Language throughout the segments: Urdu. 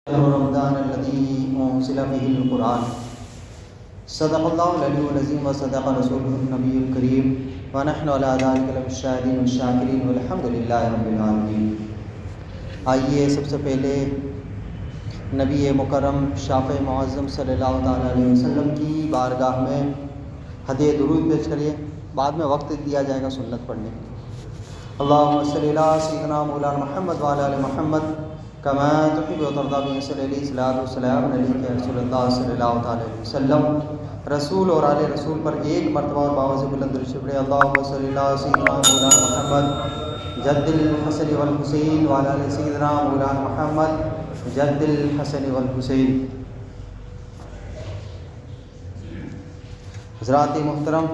رمضان الذي أنزل فيه القرآن صدق الله العلي العظيم وصدق رسوله النبي الكريم ونحن على ذلك لمن الشاهدين والشاكرين والحمد لله رب العالمين۔ آئیے سب سے پہلے نبی مکرم شافع معظم صلی اللہ تعالیٰ علیہ وسلم کی بارگاہ میں ہدیہ درود پیش کریے، بعد میں وقت دیا جائے گا سنت پڑھنے کی۔ اللہم صلی علی سیدنا مولانا محمد وعلی آل محمد کما تحب و ترضی بہ صلی علیہ الصلوۃ والسلام علیہ رسول اللہ صلی اللہ تعالیٰ علیہ وسلم۔ رسول اور آل رسول پر ایک مرتبہ اور باوز بلند درود پڑھیں۔ اللہم صلی علی سیدنا مولانا محمد جد الحسن والحسین وعلی آل سیدنا مولانا محمد جد الحسن والحسین۔ حضرات محترم،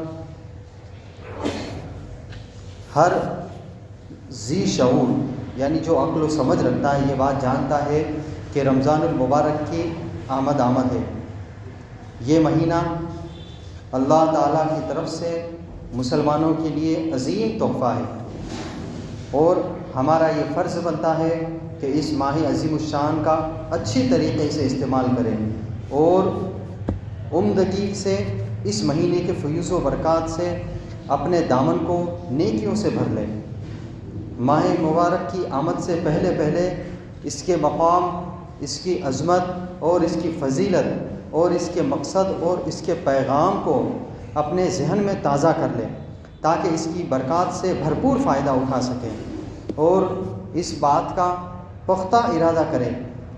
ہر ذی شعور یعنی جو عقل و سمجھ رکھتا ہے یہ بات جانتا ہے کہ رمضان المبارک کی آمد ہے۔ یہ مہینہ اللہ تعالیٰ کی طرف سے مسلمانوں کے لیے عظیم تحفہ ہے، اور ہمارا یہ فرض بنتا ہے کہ اس ماہ عظیم الشان کا اچھی طریقے سے استعمال کریں اور عمدگی سے اس مہینے کے فیوز و برکات سے اپنے دامن کو نیکیوں سے بھر لیں۔ ماہ مبارک کی آمد سے پہلے اس کے مقام، اس کی عظمت اور اس کی فضیلت اور اس کے مقصد اور اس کے پیغام کو اپنے ذہن میں تازہ کر لیں تاکہ اس کی برکات سے بھرپور فائدہ اٹھا سکیں، اور اس بات کا پختہ ارادہ کریں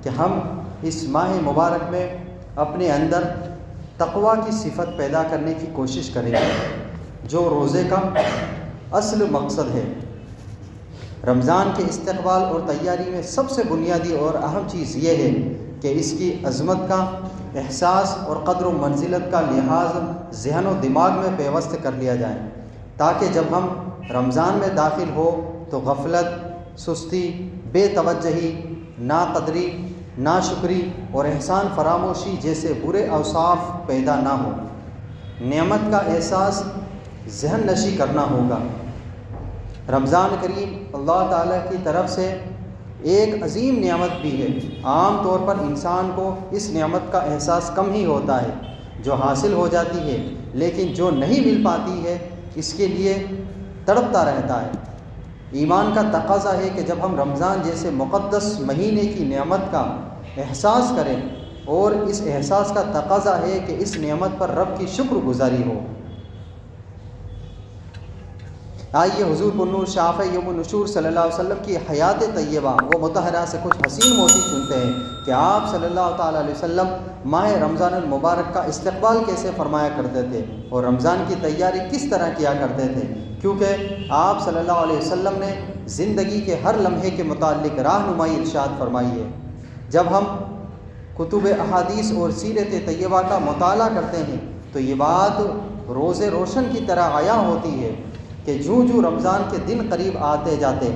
کہ ہم اس ماہ مبارک میں اپنے اندر تقویٰ کی صفت پیدا کرنے کی کوشش کریں، جو روزے کا اصل مقصد ہے۔ رمضان کے استقبال اور تیاری میں سب سے بنیادی اور اہم چیز یہ ہے کہ اس کی عظمت کا احساس اور قدر و منزلت کا لحاظ ذہن و دماغ میں پیوست کر لیا جائے، تاکہ جب ہم رمضان میں داخل ہو تو غفلت، سستی، بے توجہی، ناقدری، ناشکری اور احسان فراموشی جیسے برے اوصاف پیدا نہ ہو۔ نعمت کا احساس ذہن نشی کرنا ہوگا۔ رمضان کریم اللہ تعالیٰ کی طرف سے ایک عظیم نعمت بھی ہے۔ عام طور پر انسان کو اس نعمت کا احساس کم ہی ہوتا ہے جو حاصل ہو جاتی ہے، لیکن جو نہیں مل پاتی ہے اس کے لیے تڑپتا رہتا ہے۔ ایمان کا تقاضا ہے کہ جب ہم رمضان جیسے مقدس مہینے کی نعمت کا احساس کریں، اور اس احساس کا تقاضا ہے کہ اس نعمت پر رب کی شکر گزاری ہو۔ آئیے حضور النور شافع یوم النشور صلی اللہ علیہ وسلم کی حیات طیبہ و مطہرہ سے کچھ حسین موتی سنتے ہیں کہ آپ صلی اللہ تعالیٰ علیہ وسلم ماہ رمضان المبارک کا استقبال کیسے فرمایا کرتے تھے اور رمضان کی تیاری کس طرح کیا کرتے تھے، کیونکہ آپ صلی اللہ علیہ وسلم نے زندگی کے ہر لمحے کے متعلق رہنمائی ارشاد فرمائی ہے۔ جب ہم کتب احادیث اور سیرت طیبہ کا مطالعہ کرتے ہیں تو یہ بات روز روشن کی طرح عیاں ہوتی ہے کہ جوں رمضان کے دن قریب آتے جاتے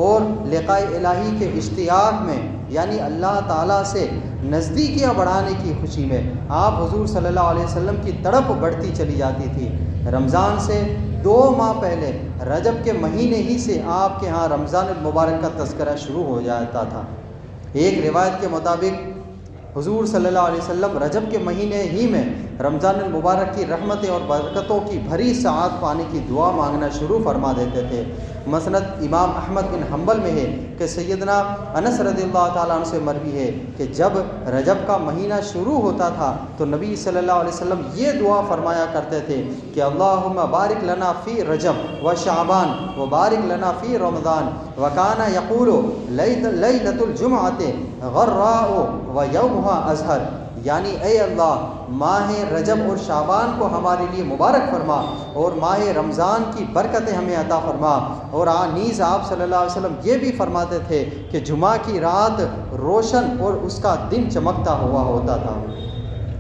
اور لقاء الہی کے اشتیاق میں یعنی اللہ تعالیٰ سے نزدیکیاں بڑھانے کی خوشی میں آپ حضور صلی اللہ علیہ وسلم کی تڑپ بڑھتی چلی جاتی تھی۔ رمضان سے 2 ماہ پہلے رجب کے مہینے ہی سے آپ کے ہاں رمضان المبارک کا تذکرہ شروع ہو جاتا تھا۔ ایک روایت کے مطابق حضور صلی اللہ علیہ وسلم رجب کے مہینے ہی میں رمضان المبارک کی رحمتیں اور برکتوں کی بھری سعادت پانے کی دعا مانگنا شروع فرما دیتے تھے۔ مسند امام احمد بن حنبل میں ہے کہ سیدنا انس رضی اللہ تعالیٰ عنہ سے مروی ہے کہ جب رجب کا مہینہ شروع ہوتا تھا تو نبی صلی اللہ علیہ وسلم یہ دعا فرمایا کرتے تھے کہ اللہم بارک لنا فی رجب و شعبان و بارک لنا فی رمضان وکانا یقول لیلۃ الجمعۃ غراء و یومھا ازہر، یعنی اے اللہ ماہ رجب اور شعبان کو ہمارے لیے مبارک فرما اور ماہ رمضان کی برکتیں ہمیں عطا فرما۔ اور نیز آپ صلی اللہ علیہ وسلم یہ بھی فرماتے تھے کہ جمعہ کی رات روشن اور اس کا دن چمکتا ہوا ہوتا تھا۔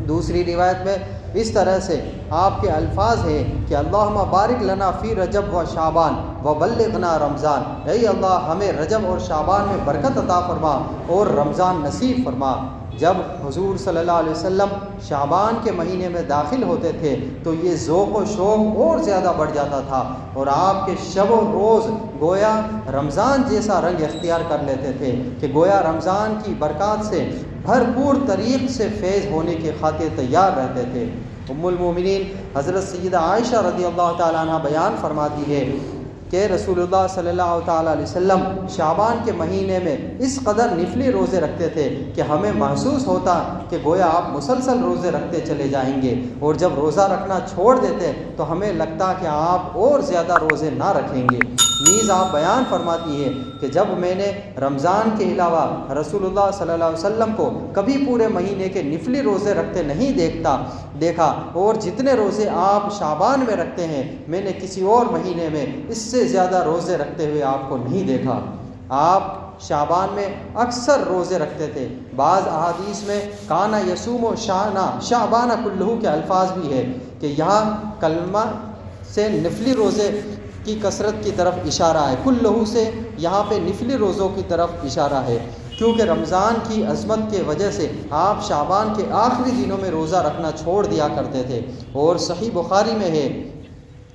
دوسری روایت میں اس طرح سے آپ کے الفاظ ہیں کہ اللہم بارک لنا فی رجب و شعبان و بلغنا رمضان، اے اللہ ہمیں رجب اور شعبان میں برکت عطا فرما اور رمضان نصیب فرما۔ جب حضور صلی اللہ علیہ وسلم شعبان کے مہینے میں داخل ہوتے تھے تو یہ ذوق و شوق اور زیادہ بڑھ جاتا تھا، اور آپ کے شب و روز گویا رمضان جیسا رنگ اختیار کر لیتے تھے کہ گویا رمضان کی برکات سے بھرپور طریق سے فیض ہونے کی خاطر تیار رہتے تھے۔ ام المومنین حضرت سیدہ عائشہ رضی اللہ تعالیٰ عنہ بیان فرماتی ہے کہ رسول اللہ صلی اللہ تعالیٰ علیہ وسلم شعبان کے مہینے میں اس قدر نفلی روزے رکھتے تھے کہ ہمیں محسوس ہوتا کہ گویا آپ مسلسل روزے رکھتے چلے جائیں گے، اور جب روزہ رکھنا چھوڑ دیتے تو ہمیں لگتا کہ آپ اور زیادہ روزے نہ رکھیں گے۔ نیز آپ بیان فرماتی ہے کہ جب میں نے رمضان کے علاوہ رسول اللہ صلی اللہ علیہ وسلم کو کبھی پورے مہینے کے نفلی روزے رکھتے نہیں دیکھا، اور جتنے روزے آپ شعبان میں رکھتے ہیں میں نے کسی اور مہینے میں اس سے زیادہ روزے رکھتے ہوئے آپ کو نہیں دیکھا۔ آپ شعبان میں اکثر روزے رکھتے تھے۔ بعض احادیث میں کانا یصوم شعبان کلہ کے الفاظ بھی ہے کہ یہاں کلمہ سے نفلی روزے کی کثرت کی طرف اشارہ ہے، کلہ سے یہاں پہ نفلی روزوں کی طرف اشارہ ہے، کیونکہ رمضان کی عظمت کے وجہ سے آپ شعبان کے آخری دنوں میں روزہ رکھنا چھوڑ دیا کرتے تھے۔ اور صحیح بخاری میں ہے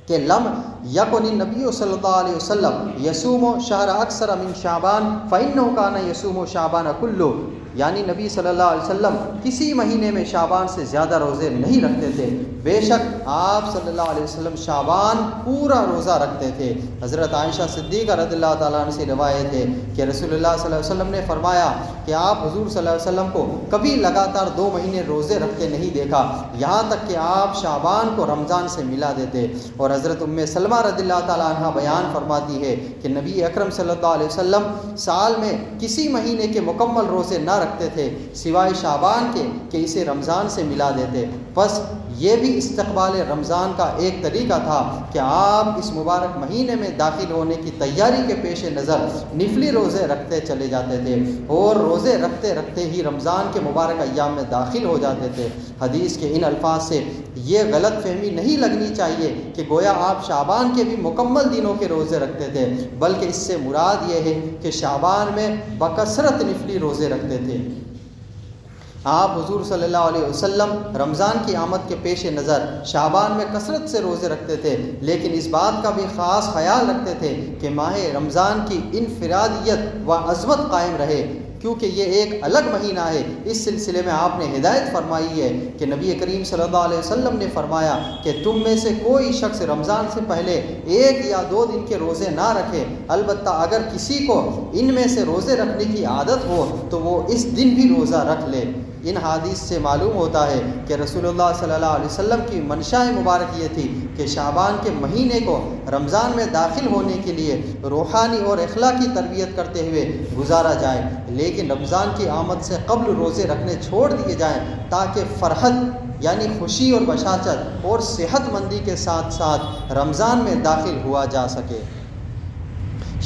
کہ لم یکن النبی صلی اللہ علیہ وسلم یصوم شہر اکثر من شعبان فإنہ کان یصوم شعبان کلہ، یعنی نبی صلی اللہ علیہ وسلم کسی مہینے میں شعبان سے زیادہ روزے نہیں رکھتے تھے، بے شک آپ صلی اللہ علیہ وسلم شعبان پورا روزہ رکھتے تھے۔ حضرت عائشہ صدیقہ رضی اللہ تعالیٰ عنہ سے روایت ہے کہ رسول اللہ صلی اللہ علیہ وسلم نے فرمایا کہ آپ حضور صلی اللہ علیہ وسلم کو کبھی لگاتار 2 مہینے روزے رکھتے نہیں دیکھا، یہاں تک کہ آپ شعبان کو رمضان سے ملا دیتے۔ اور حضرت ام سلمہ رضی اللہ تعالیٰ عنہ بیان فرماتی ہے کہ نبی اکرم صلی اللہ علیہ وسلم سال میں کسی مہینے کے مکمل روزے نہ رکھتے تھے سوائے شعبان کے کہ اسے رمضان سے ملا دیتے۔ بس یہ بھی استقبال رمضان کا ایک طریقہ تھا کہ آپ اس مبارک مہینے میں داخل ہونے کی تیاری کے پیش نظر نفلی روزے رکھتے چلے جاتے تھے، اور روزے رکھتے رکھتے ہی رمضان کے مبارک ایام میں داخل ہو جاتے تھے۔ حدیث کے ان الفاظ سے یہ غلط فہمی نہیں لگنی چاہیے کہ گویا آپ شعبان کے بھی مکمل دنوں کے روزے رکھتے تھے، بلکہ اس سے مراد یہ ہے کہ شعبان میں بکثرت نفلی روزے رکھتے تھے۔ آپ حضور صلی اللہ علیہ وسلم رمضان کی آمد کے پیش نظر شعبان میں کثرت سے روزے رکھتے تھے، لیکن اس بات کا بھی خاص خیال رکھتے تھے کہ ماہ رمضان کی انفرادیت و عظمت قائم رہے، کیونکہ یہ ایک الگ مہینہ ہے۔ اس سلسلے میں آپ نے ہدایت فرمائی ہے کہ نبی کریم صلی اللہ علیہ وسلم نے فرمایا کہ تم میں سے کوئی شخص رمضان سے پہلے 1 یا 2 دن کے روزے نہ رکھے، البتہ اگر کسی کو ان میں سے روزے رکھنے کی عادت ہو تو وہ اس دن بھی روزہ رکھ لے۔ ان حدیث سے معلوم ہوتا ہے کہ رسول اللہ صلی اللہ علیہ وسلم کی منشاء مبارک یہ تھی کہ شعبان کے مہینے کو رمضان میں داخل ہونے کے لیے روحانی اور اخلاقی تربیت کرتے ہوئے گزارا جائے، لیکن رمضان کی آمد سے قبل روزے رکھنے چھوڑ دیے جائیں تاکہ فرحت یعنی خوشی اور بشاشت اور صحت مندی کے ساتھ ساتھ رمضان میں داخل ہوا جا سکے۔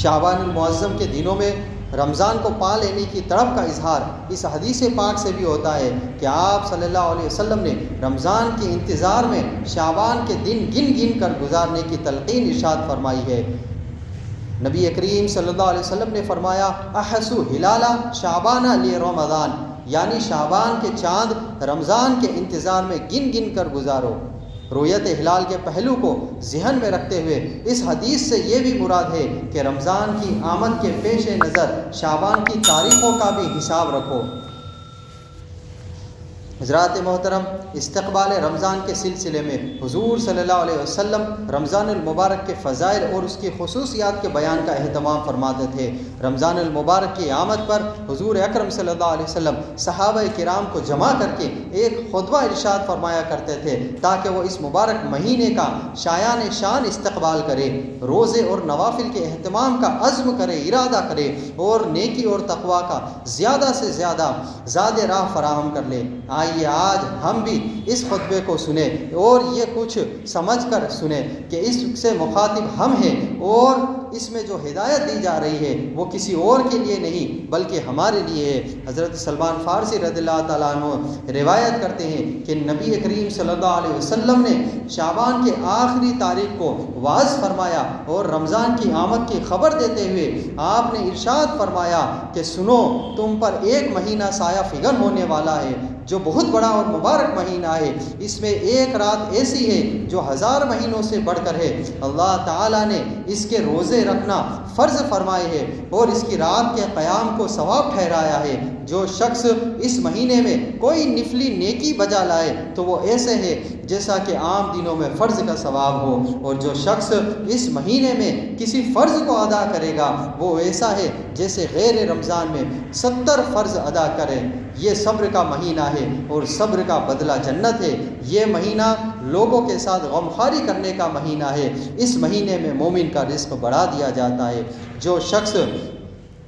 شعبان المعظم کے دنوں میں رمضان کو پا لینے کی تڑپ کا اظہار اس حدیث پاک سے بھی ہوتا ہے کہ آپ صلی اللہ علیہ وسلم نے رمضان کے انتظار میں شعبان کے دن گن گن کر گزارنے کی تلقین ارشاد فرمائی ہے۔ نبی کریم صلی اللہ علیہ وسلم نے فرمایا احسو ہلالا شعبانہ لی رمضان، یعنی شعبان کے چاند رمضان کے انتظار میں گن گن کر گزارو۔ رویت ہلال کے پہلو کو ذہن میں رکھتے ہوئے اس حدیث سے یہ بھی مراد ہے کہ رمضان کی آمد کے پیش نظر شعبان کی تاریخوں کا بھی حساب رکھو۔ حضرات محترم، استقبال رمضان کے سلسلے میں حضور صلی اللہ علیہ وسلم رمضان المبارک کے فضائل اور اس کی خصوصیات کے بیان کا اہتمام فرماتے تھے۔ رمضان المبارک کی آمد پر حضور اکرم صلی اللہ علیہ وسلم صحابہ کرام کو جمع کر کے ایک خطبہ ارشاد فرمایا کرتے تھے تاکہ وہ اس مبارک مہینے کا شایان شان استقبال کرے، روزے اور نوافل کے اہتمام کا عزم کرے، ارادہ کرے اور نیکی اور تقوی کا زیادہ سے زیادہ زاد راہ فراہم کر لے۔ آئیے آج ہم بھی اس خطبے کو سنیں اور یہ کچھ سمجھ کر سنیں کہ اس سے مخاطب ہم ہیں اور اس میں جو ہدایت دی جا رہی ہے وہ کسی اور کے لیے نہیں بلکہ ہمارے لیے ہے۔ حضرت سلمان فارسی رضی اللہ تعالیٰ عنہ روایت کرتے ہیں کہ نبی کریم صلی اللہ علیہ وسلم نے شعبان کے آخری تاریخ کو واعظ فرمایا اور رمضان کی آمد کی خبر دیتے ہوئے آپ نے ارشاد فرمایا کہ سنو، تم پر ایک مہینہ سایہ فگن ہونے والا ہے جو بہت بڑا اور مبارک مہینہ ہے، اس میں ایک رات ایسی ہے جو 1000 مہینوں سے بڑھ کر ہے۔ اللہ تعالیٰ نے اس کے روزے رکھنا فرض فرمائے ہے اور اس کی رات کے قیام کو ثواب ٹھہرایا ہے۔ جو شخص اس مہینے میں کوئی نفلی نیکی بجا لائے تو وہ ایسے ہے جیسا کہ عام دنوں میں فرض کا ثواب ہو، اور جو شخص اس مہینے میں کسی فرض کو ادا کرے گا وہ ایسا ہے جیسے غیر رمضان میں 70 فرض ادا کرے۔ یہ صبر کا مہینہ ہے اور صبر کا بدلہ جنت ہے۔ یہ مہینہ لوگوں کے ساتھ غمخواری کرنے کا مہینہ ہے۔ اس مہینے میں مومن کا رزق بڑھا دیا جاتا ہے۔ جو شخص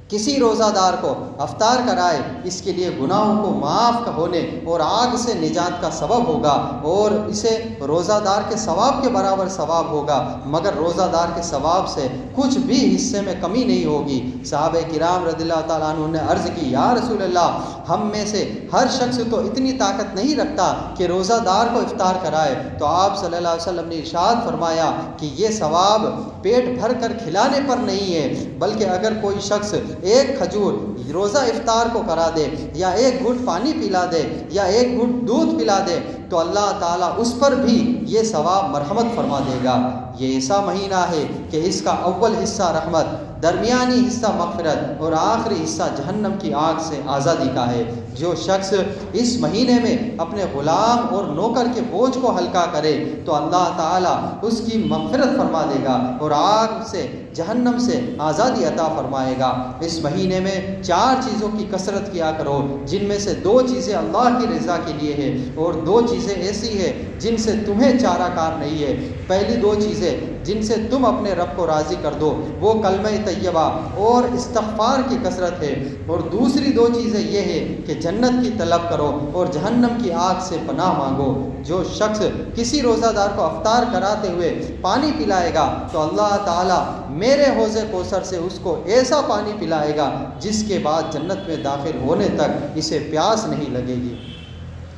کسی روزہ دار کو افطار کرائے اس کے لیے گناہوں کو معاف ہونے اور آگ سے نجات کا سبب ہوگا، اور اسے روزہ دار کے ثواب کے برابر ثواب ہوگا، مگر روزہ دار کے ثواب سے کچھ بھی حصے میں کمی نہیں ہوگی۔ صحابہ کرام رضی اللہ تعالیٰ عنہ نے عرض کی، یا رسول اللہ، ہم میں سے ہر شخص تو اتنی طاقت نہیں رکھتا کہ روزہ دار کو افطار کرائے، تو آپ صلی اللہ علیہ وسلم نے ارشاد فرمایا کہ یہ ثواب پیٹ بھر کر کھلانے پر نہیں ہے، بلکہ اگر کوئی شخص ایک کھجور روزہ افطار کو کرا دے، یا ایک گھٹ پانی پلا دے، یا ایک گھٹ دودھ پلا دے، تو اللہ تعالیٰ اس پر بھی یہ ثواب مرحمت فرما دے گا۔ یہ ایسا مہینہ ہے کہ اس کا اول حصہ رحمت، درمیانی حصہ مغفرت اور آخری حصہ جہنم کی آگ سے آزادی کا ہے۔ جو شخص اس مہینے میں اپنے غلام اور نوکر کے بوجھ کو ہلکا کرے تو اللہ تعالیٰ اس کی مغفرت فرما دے گا اور آگ سے، جہنم سے آزادی عطا فرمائے گا۔ اس مہینے میں 4 چیزوں کی کثرت کیا کرو، جن میں سے 2 چیزیں اللہ کی رضا کے لیے ہے اور 2 چیزیں ایسی ہیں جن سے تمہیں چارہ کار نہیں ہے۔ پہلی 2 چیزیں جن سے تم اپنے رب کو راضی کر دو وہ کلمہ طیبہ اور استغفار کی کثرت ہے، اور دوسری 2 چیزیں یہ ہے کہ جنت کی طلب کرو اور جہنم کی آگ سے پناہ مانگو۔ جو شخص کسی روزہ دار کو افطار کراتے ہوئے پانی پلائے گا تو اللہ تعالیٰ میرے حوض کوثر سے اس کو ایسا پانی پلائے گا جس کے بعد جنت میں داخل ہونے تک اسے پیاس نہیں لگے گی۔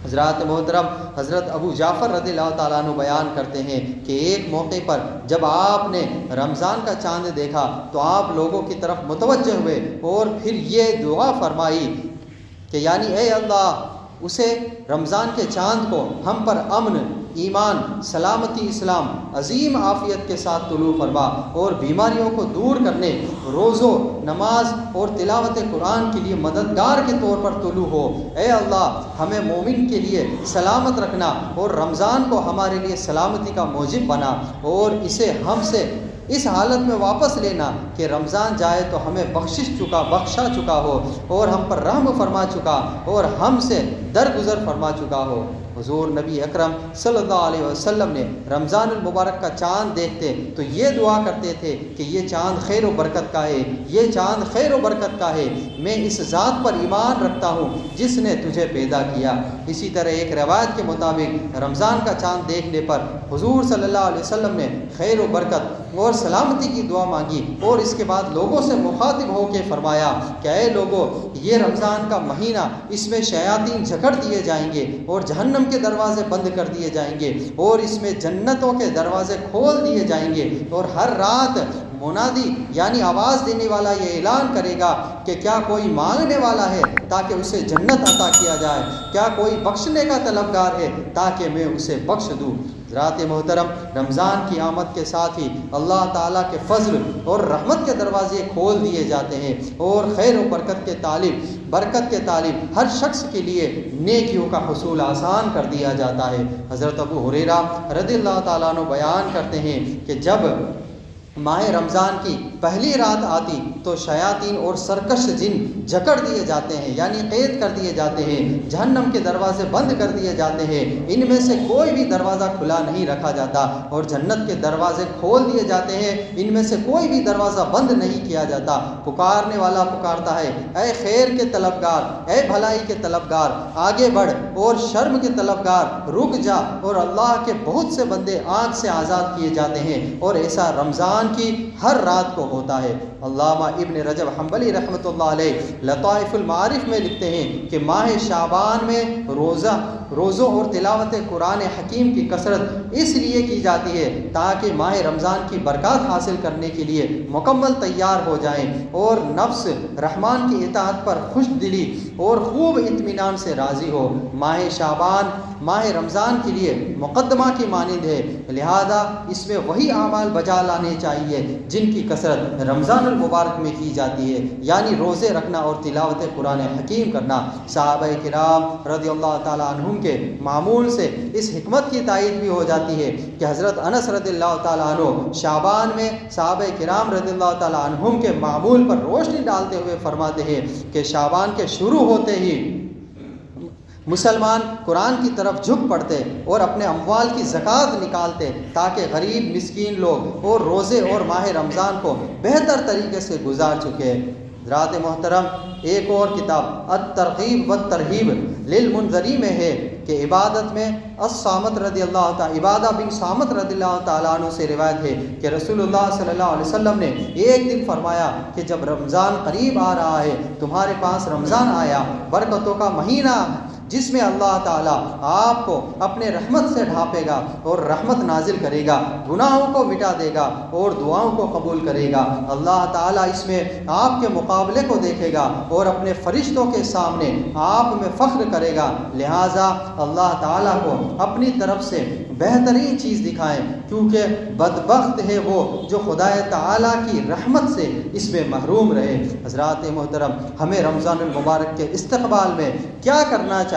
حضرات محترم، حضرت ابو جعفر رضی اللہ تعالیٰ عنہ بیان کرتے ہیں کہ ایک موقع پر جب آپ نے رمضان کا چاند دیکھا تو آپ لوگوں کی طرف متوجہ ہوئے اور پھر یہ دعا فرمائی کہ یعنی اے اللہ، اسے رمضان کے چاند کو ہم پر امن، ایمان، سلامتی، اسلام، عظیم عافیت کے ساتھ طلوع فرما اور بیماریوں کو دور کرنے، روزوں، نماز اور تلاوت قرآن کے لیے مددگار کے طور پر طلوع ہو۔ اے اللہ، ہمیں مومن کے لیے سلامت رکھنا اور رمضان کو ہمارے لیے سلامتی کا موجب بنا، اور اسے ہم سے اس حالت میں واپس لینا کہ رمضان جائے تو ہمیں بخشا چکا ہو اور ہم پر رحم فرما چکا اور ہم سے درگزر فرما چکا ہو۔ حضور نبی اکرم صلی اللہ علیہ وسلم نے رمضان المبارک کا چاند دیکھتے تو یہ دعا کرتے تھے کہ یہ چاند خیر و برکت کا ہے، یہ چاند خیر و برکت کا ہے، میں اس ذات پر ایمان رکھتا ہوں جس نے تجھے پیدا کیا۔ اسی طرح ایک روایت کے مطابق رمضان کا چاند دیکھنے پر حضور صلی اللہ علیہ وسلم نے خیر و برکت اور سلامتی کی دعا مانگی، اور اس کے بعد لوگوں سے مخاطب ہو کے فرمایا کہ اے لوگو، یہ رمضان کا مہینہ، اس میں شیاطین جکڑ دیے جائیں گے اور جہنم کے دروازے بند کر دیے جائیں گے اور اس میں جنتوں کے دروازے کھول دیے جائیں گے، اور ہر رات منادی یعنی آواز دینے والا یہ اعلان کرے گا کہ کیا کوئی مانگنے والا ہے تاکہ اسے جنت عطا کیا جائے، کیا کوئی بخشنے کا طلبگار ہے تاکہ میں اسے بخش دوں۔ حضرات محترم، رمضان کی آمد کے ساتھ ہی اللہ تعالیٰ کے فضل اور رحمت کے دروازے کھول دیے جاتے ہیں اور خیر و برکت کے طالب ہر شخص کے لیے نیکیوں کا حصول آسان کر دیا جاتا ہے۔ حضرت ابو ہریرہ رضی اللہ تعالیٰ عنہ بیان کرتے ہیں کہ جب ماہ رمضان کی پہلی رات آتی تو شیاطین اور سرکش جن جکڑ دیے جاتے ہیں، یعنی قید کر دیے جاتے ہیں، جہنم کے دروازے بند کر دیے جاتے ہیں، ان میں سے کوئی بھی دروازہ کھلا نہیں رکھا جاتا، اور جنت کے دروازے کھول دیے جاتے ہیں، ان میں سے کوئی بھی دروازہ بند نہیں کیا جاتا۔ پکارنے والا پکارتا ہے، اے خیر کے طلبگار، اے بھلائی کے طلبگار، آگے بڑھ، اور شرم کے طلبگار رک جا، اور اللہ کے بہت سے بندے آگ سے آزاد کیے جاتے ہیں، اور ایسا رمضان کی ہر رات کو ہوتا ہے۔ علامہ ابن رجب حنبلی رحمۃ اللہ علیہ لطائف المعارف میں لکھتے ہیں کہ ماہ شعبان میں روزوں اور تلاوت قرآن حکیم کی کثرت اس لیے کی جاتی ہے تاکہ ماہ رمضان کی برکات حاصل کرنے کے لیے مکمل تیار ہو جائیں اور نفس رحمان کی اطاعت پر خوش دلی اور خوب اطمینان سے راضی ہو۔ ماہ شعبان ماہ رمضان کے لیے مقدمہ کی مانند ہے، لہذا اس میں وہی اعمال بجا لانے چاہیے جن کی کثرت رمضان المبارک میں کی جاتی ہے، یعنی روزے رکھنا اور تلاوت قرآن حکیم کرنا۔ صحابہ کرام رضی اللہ تعالیٰ عنہم کے معمول سے اس حکمت کی تائید بھی ہو جاتی ہے کہ حضرت انس رضی اللہ تعالیٰ عنہ شعبان میں صحابہ کرام رضی اللہ تعالیٰ عنہم کے معمول پر روشنی ڈالتے ہوئے فرماتے ہیں کہ شعبان کے شروع ہوتے ہی مسلمان قرآن کی طرف جھک پڑتے اور اپنے اموال کی زکوٰۃ نکالتے تاکہ غریب مسکین لوگ اور روزے اور ماہ رمضان کو بہتر طریقے سے گزار چکے۔ حضرات محترم، ایک اور کتاب الترغیب والترہیب للمنذری میں ہے کہ عبادت میں الصامت رضی اللہ تعالیٰ عبادہ بن صامت رضی اللہ تعالیٰ عنہ سے روایت ہے کہ رسول اللہ صلی اللہ علیہ وسلم نے ایک دن فرمایا کہ جب رمضان قریب آ رہا ہے، تمہارے پاس رمضان آیا، برکتوں کا مہینہ جس میں اللہ تعالیٰ آپ کو اپنے رحمت سے ڈھانپے گا اور رحمت نازل کرے گا، گناہوں کو مٹا دے گا اور دعاؤں کو قبول کرے گا۔ اللہ تعالیٰ اس میں آپ کے مقابلے کو دیکھے گا اور اپنے فرشتوں کے سامنے آپ میں فخر کرے گا، لہٰذا اللہ تعالیٰ کو اپنی طرف سے بہترین چیز دکھائیں، کیونکہ بدبخت ہے وہ جو خدا تعالیٰ کی رحمت سے اس میں محروم رہے۔ حضرات محترم، ہمیں رمضان المبارک کے استقبال میں کیا کرنا چاہیے؟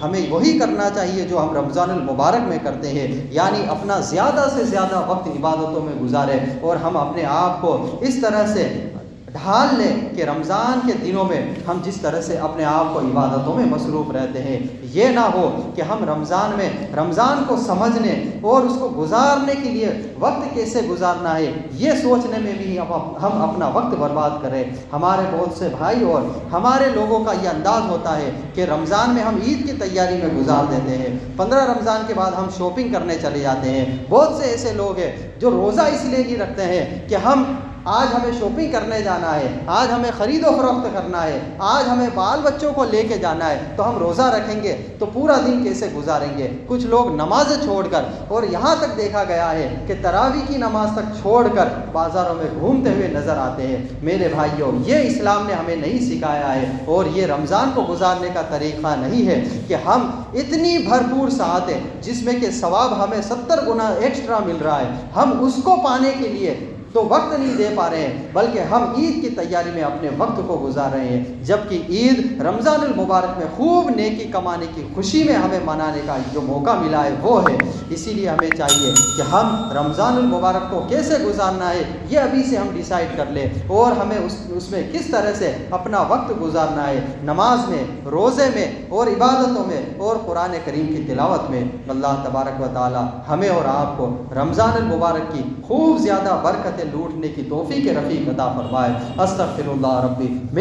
ہمیں وہی کرنا چاہیے جو ہم رمضان المبارک میں کرتے ہیں، یعنی اپنا زیادہ سے زیادہ وقت عبادتوں میں گزاریں اور ہم اپنے آپ کو اس طرح سے ڈھال لیں کہ رمضان کے دنوں میں ہم جس طرح سے اپنے آپ کو عبادتوں میں مصروف رہتے ہیں، یہ نہ ہو کہ ہم رمضان میں رمضان کو سمجھنے اور اس کو گزارنے کے لیے وقت کیسے گزارنا ہے یہ سوچنے میں بھی ہم اپنا وقت برباد کریں۔ ہمارے بہت سے بھائی اور ہمارے لوگوں کا یہ انداز ہوتا ہے کہ رمضان میں ہم عید کی تیاری میں گزار دیتے ہیں، 15 رمضان کے بعد ہم شاپنگ کرنے چلے جاتے ہیں۔ بہت سے ایسے لوگ ہیں جو روزہ اس لیے نہیں رکھتے ہیں کہ آج ہمیں شاپنگ کرنے جانا ہے، آج ہمیں خرید و فروخت کرنا ہے، آج ہمیں بال بچوں کو لے کے جانا ہے، تو ہم روزہ رکھیں گے تو پورا دن کیسے گزاریں گے؟ کچھ لوگ نمازیں چھوڑ کر، اور یہاں تک دیکھا گیا ہے کہ تراویح کی نماز تک چھوڑ کر بازاروں میں گھومتے ہوئے نظر آتے ہیں۔ میرے بھائیوں، یہ اسلام نے ہمیں نہیں سکھایا ہے اور یہ رمضان کو گزارنے کا طریقہ نہیں ہے کہ ہم اتنی بھرپور ساعتیں جس میں کہ ثواب ہمیں 70 گنا ایکسٹرا مل رہا ہے، ہم اس کو پانے کے لیے تو وقت نہیں دے پا رہے ہیں، بلکہ ہم عید کی تیاری میں اپنے وقت کو گزار رہے ہیں، جبکہ عید رمضان المبارک میں خوب نیکی کمانے کی خوشی میں ہمیں منانے کا جو موقع ملا ہے وہ ہے۔ اسی لیے ہمیں چاہیے کہ ہم رمضان المبارک کو کیسے گزارنا ہے یہ ابھی سے ہم ڈیسائیڈ کر لیں اور ہمیں اس میں کس طرح سے اپنا وقت گزارنا ہے، نماز میں، روزے میں اور عبادتوں میں اور قرآن کریم کی تلاوت میں۔ اللہ تبارک و تعالی ہمیں اور آپ کو رمضان المبارک کی خوب زیادہ برکت لوٹنے کی توفیق رفیق عطا فرمائے۔ استغفر اللہ ربی من